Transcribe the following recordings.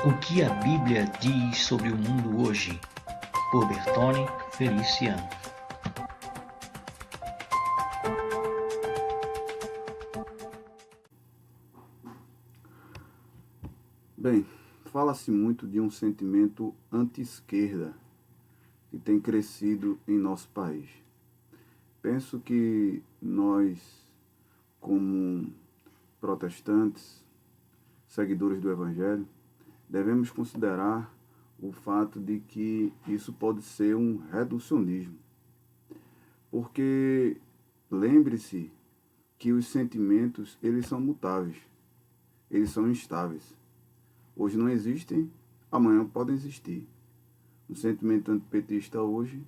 O que a Bíblia diz sobre o mundo hoje? Por Bertone Feliciano. Bem, fala-se muito de um sentimento anti-esquerda que tem crescido em nosso país. Penso que nós, como protestantes, seguidores do Evangelho, devemos considerar o fato de que isso pode ser um reducionismo. Porque lembre-se que os sentimentos, eles são mutáveis, eles são instáveis. Hoje não existem, amanhã podem existir. Um sentimento antipetista hoje,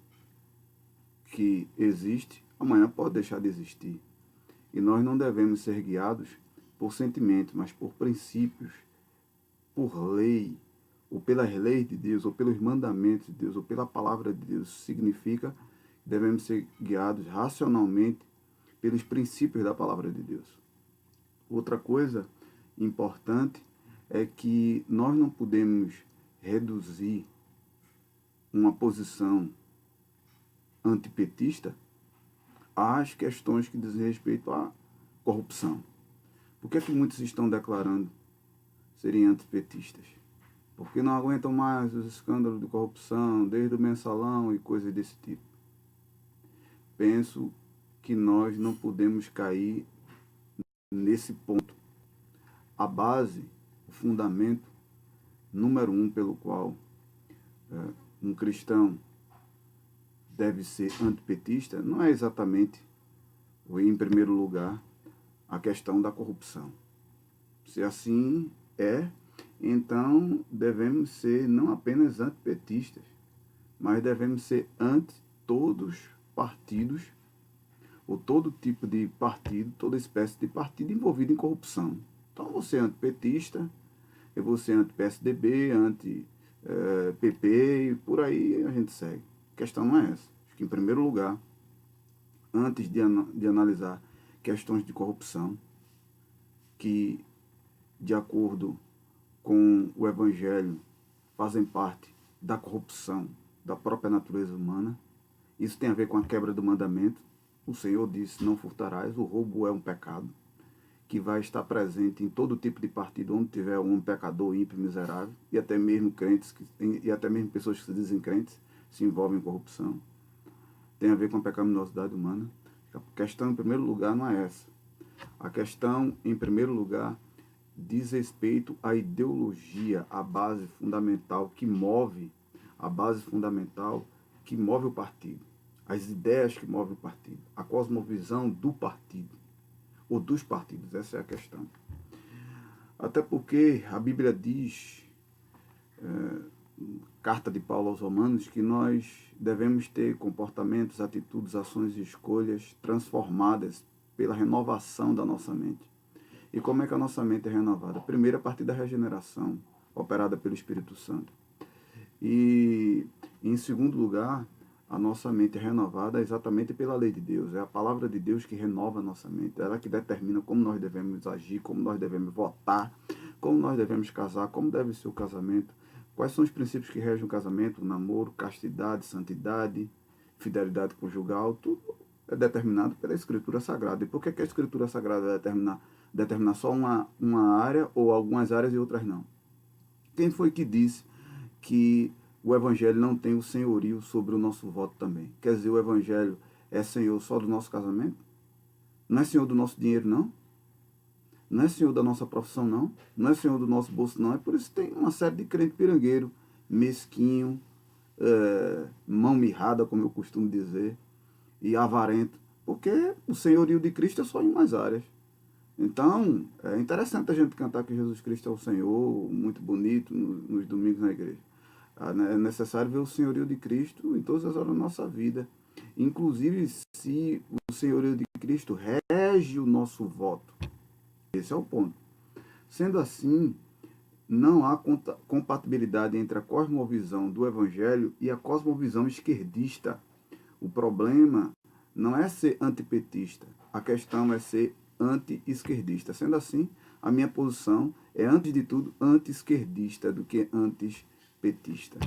que existe, amanhã pode deixar de existir. E nós não devemos ser guiados por sentimentos, mas por princípios, por lei, ou pelas leis de Deus, ou pelos mandamentos de Deus, ou pela palavra de Deus. Isso significa que devemos ser guiados racionalmente pelos princípios da palavra de Deus. Outra coisa importante é que nós não podemos reduzir uma posição antipetista às questões que dizem respeito à corrupção. Por que é que muitos estão declarando serem antipetistas? Porque não aguentam mais os escândalos de corrupção, desde o mensalão e coisas desse tipo. Penso que nós não podemos cair nesse ponto. A base, o fundamento número 1 pelo qual um cristão deve ser antipetista não é exatamente, ou em primeiro lugar, a questão da corrupção. Se assim é, então devemos ser não apenas antipetistas, mas devemos ser anti todos os partidos, ou todo tipo de partido, toda espécie de partido envolvido em corrupção. Então, você é antipetista, eu vou ser anti-PSDB, anti-PP, e por aí a gente segue. A questão não é essa. Acho que, em primeiro lugar, antes de analisar questões de corrupção, que, de acordo com o Evangelho, fazem parte da corrupção da própria natureza humana, isso tem a ver com a quebra do mandamento. O Senhor disse, não furtarás, o roubo é um pecado, que vai estar presente em todo tipo de partido onde tiver um pecador, ímpio, miserável, e até mesmo crentes, e até mesmo pessoas que se dizem crentes, se envolvem em corrupção. Tem a ver com a pecaminosidade humana. A questão, em primeiro lugar, não é essa. A questão, em primeiro lugar, diz respeito à ideologia, a base fundamental que move, o partido, as ideias que movem o partido, a cosmovisão do partido, ou dos partidos, essa é a questão. Até porque a Bíblia diz, carta de Paulo aos Romanos, que nós devemos ter comportamentos, atitudes, ações e escolhas transformadas pela renovação da nossa mente. E como é que a nossa mente é renovada? Primeiro, a partir da regeneração, operada pelo Espírito Santo. E, em segundo lugar, a nossa mente é renovada exatamente pela lei de Deus. É a palavra de Deus que renova a nossa mente. Ela que determina como nós devemos agir, como nós devemos votar, como nós devemos casar, como deve ser o casamento, quais são os princípios que regem o casamento, o namoro, castidade, santidade, fidelidade conjugal. Tudo é determinado pela Escritura Sagrada. E por que a Escritura Sagrada determinar só uma área ou algumas áreas e outras não? Quem foi que disse que o Evangelho não tem o senhorio sobre o nosso voto também? Quer dizer, o Evangelho é senhor só do nosso casamento? Não é senhor do nosso dinheiro, não? Não é senhor da nossa profissão, não? Não é senhor do nosso bolso, não? É por isso que tem uma série de crente pirangueiro, mesquinho, mão mirrada, como eu costumo dizer, e avarento. Porque o senhorio de Cristo é só em umas áreas. Então, é interessante a gente cantar que Jesus Cristo é o Senhor, muito bonito, nos domingos na igreja. É necessário ver o senhorio de Cristo em todas as horas da nossa vida. Inclusive, se o senhorio de Cristo rege o nosso voto. Esse é o ponto. Sendo assim, não há compatibilidade entre a cosmovisão do Evangelho e a cosmovisão esquerdista. O problema não é ser antipetista, a questão é ser anti-esquerdista. Sendo assim, a minha posição é, antes de tudo, anti-esquerdista do que anti-petista.